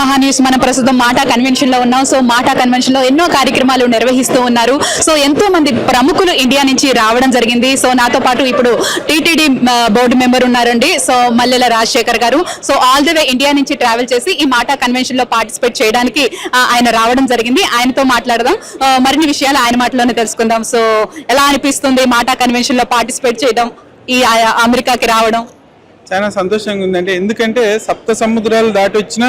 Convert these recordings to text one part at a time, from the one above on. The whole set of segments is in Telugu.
మహాన్యూస్ మన ప్రస్తుతం మాటా కన్వెన్షన్ లో ఉన్నాం. సో మాటా కన్వెన్షన్ లో ఎన్నో కార్యక్రమాలు నిర్వహిస్తూ ఉన్నారు. సో ఎంతో మంది ప్రముఖులు ఇండియా నుంచి రావడం జరిగింది. సో నాతో పాటు ఇప్పుడు టీటీడీ బోర్డు మెంబర్ ఉన్నారండి. సో మల్లెల రాజశేఖర్ గారు. So all the way India నుంచి ట్రావెల్ చేసి ఈ మాటా కన్వెన్షన్ లో పార్టిసిపేట్ చేయడానికి ఆయన రావడం జరిగింది. ఆయనతో మాట్లాడదాం, మరిన్ని విషయాలు ఆయన మాటలోనే తెలుసుకుందాం. సో ఎలా అనిపిస్తుంది మాటా కన్వెన్షన్ లో పార్టిసిపేట్ చేయడం, ఈ అమెరికాకి రావడం? చాలా సంతోషంగా ఉందండి. ఎందుకంటే సప్త సముద్రాలు దాటి వచ్చిన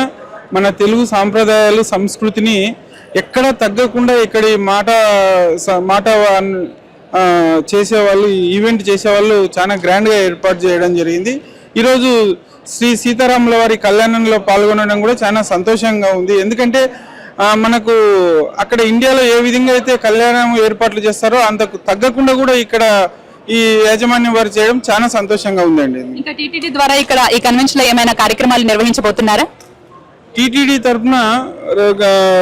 మన తెలుగు సాంప్రదాయాలు సంస్కృతిని ఎక్కడ తగ్గకుండా ఇక్కడ మాట చేసేవాళ్ళు, ఈవెంట్ చేసేవాళ్ళు చాలా గ్రాండ్గా ఏర్పాటు చేయడం జరిగింది. ఈరోజు శ్రీ సీతారాముల వారి కళ్యాణంలో పాల్గొనడం కూడా చాలా సంతోషంగా ఉంది. ఎందుకంటే మనకు అక్కడ ఇండియాలో ఏ విధంగా అయితే కళ్యాణం ఏర్పాట్లు చేస్తారో అంతకు తగ్గకుండా కూడా ఇక్కడ ఈ యాజమాన్యం వారు చేయడం చాలా సంతోషంగా ఉందండి. ఇంకా టీటీడీ ద్వారా ఇక్కడ ఈ కన్వెన్షన్ లో ఏమైనా కార్యక్రమాలు నిర్వహించబోతున్నారా? టీటీడీ తరఫున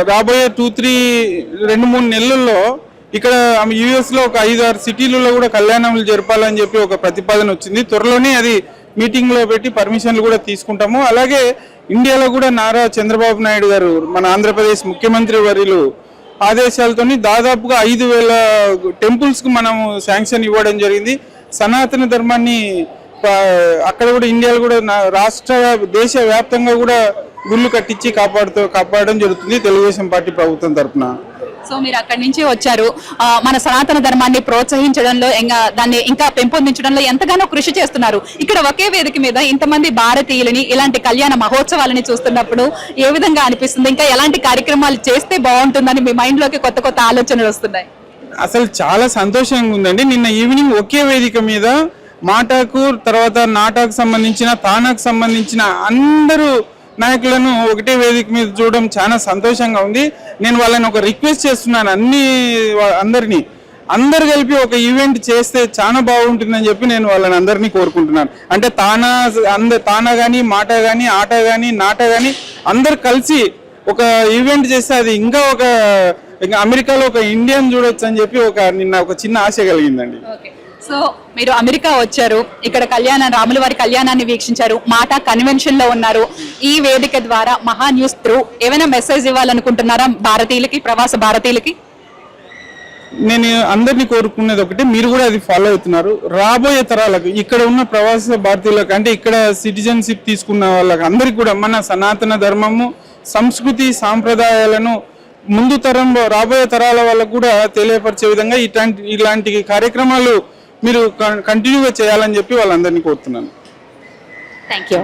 రాబోయే 2-3 నెలల్లో ఇక్కడ యుఎస్ లో ఒక 5-6 సిటీలలో కూడా కళ్యాణాలు జరపాలని చెప్పి ఒక ప్రతిపాదన వచ్చింది. త్వరలోనే అది మీటింగ్ లో పెట్టి పర్మిషన్లు కూడా తీసుకుంటాము. అలాగే ఇండియాలో కూడా నారా చంద్రబాబు నాయుడు గారు మన ఆంధ్రప్రదేశ్ ముఖ్యమంత్రి వర్యులు ఆదేశాలతోని దాదాపుగా 5,000 టెంపుల్స్ కు మనము శాంక్షన్ ఇవ్వడం జరిగింది. సనాతన ధర్మాన్ని అక్కడ కూడా ఇండియాలో కూడా దేశ వ్యాప్తంగా కూడా గుళ్ళు కట్టించి కాపాడడం జరుగుతుంది తెలుగుదేశం పార్టీ ప్రభుత్వం తరఫున. సో మీరు అక్కడి నుంచి వచ్చారు, మన సనాతన ధర్మాన్ని ప్రోత్సహించడంలో దాన్ని ఇంకా పెంపొందించడంలో ఎంతగానో కృషి చేస్తున్నారు. ఇక్కడ ఒకే వేదిక మీద ఇంతమంది భారతీయులని ఇలాంటి కళ్యాణ మహోత్సవాలని చూస్తున్నప్పుడు ఏ విధంగా అనిపిస్తుంది? ఇంకా ఎలాంటి కార్యక్రమాలు చేస్తే బాగుంటుందని మీ మైండ్ లోకి కొత్త కొత్త ఆలోచనలు వస్తున్నాయి? అసలు చాలా సంతోషంగా ఉందండి. నిన్న ఈవినింగ్ ఒకే వేదిక మీద మాటాకు తర్వాత నాటాకు సంబంధించిన తానాకు సంబంధించిన అందరూ నాయకులను ఒకటే వేదిక మీద చూడడం చాలా సంతోషంగా ఉంది. నేను వాళ్ళని ఒక రిక్వెస్ట్ చేస్తున్నాను, అందరు కలిపి ఒక ఈవెంట్ చేస్తే చాలా బాగుంటుందని చెప్పి నేను వాళ్ళని అందరినీ కోరుకుంటున్నాను. అంటే తానా కానీ మాట కానీ ఆట కానీ నాట కానీ అందరు కలిసి ఒక ఈవెంట్ చేస్తే అది ఇంకా అమెరికాలో ఒక ఇండియన్ చూడొచ్చు అని చెప్పి నిన్న ఒక చిన్న ఆశ కలిగిందండి. సో మీరు అమెరికా వచ్చారు, ఇక్కడ రాముల వారి కళ్యాణాన్ని వీక్షించారు, మాటా కన్వెన్షన్ లో ఉన్నారు. ఈ వేదిక ద్వారా మహా న్యూస్ త్రూ ఏమైనా మెసేజ్ ఇవ్వాలనుకుంటున్నారా భారతీయులకి, ప్రవాస భారతీయులకి? నేను అందరినీ కోరుకునేది ఒకటి, మీరు కూడా అది ఫాలో అవుతున్నారు. రాబోయే తరాలకు ఇక్కడ ఉన్న ప్రవాస భారతీయులకు అంటే ఇక్కడ సిటిజన్షిప్ తీసుకున్న వాళ్ళకి అందరికి కూడా మన సనాతన ధర్మము సంస్కృతి సాంప్రదాయాలను ముందు తరంలో రాబోయే తరాల వాళ్ళకు కూడా తెలియపరిచే విధంగా ఇలాంటి కార్యక్రమాలు మీరు కంటిన్యూగా చేయాలని చెప్పి వాళ్ళందరినీ కోరుతున్నాను. Thank you.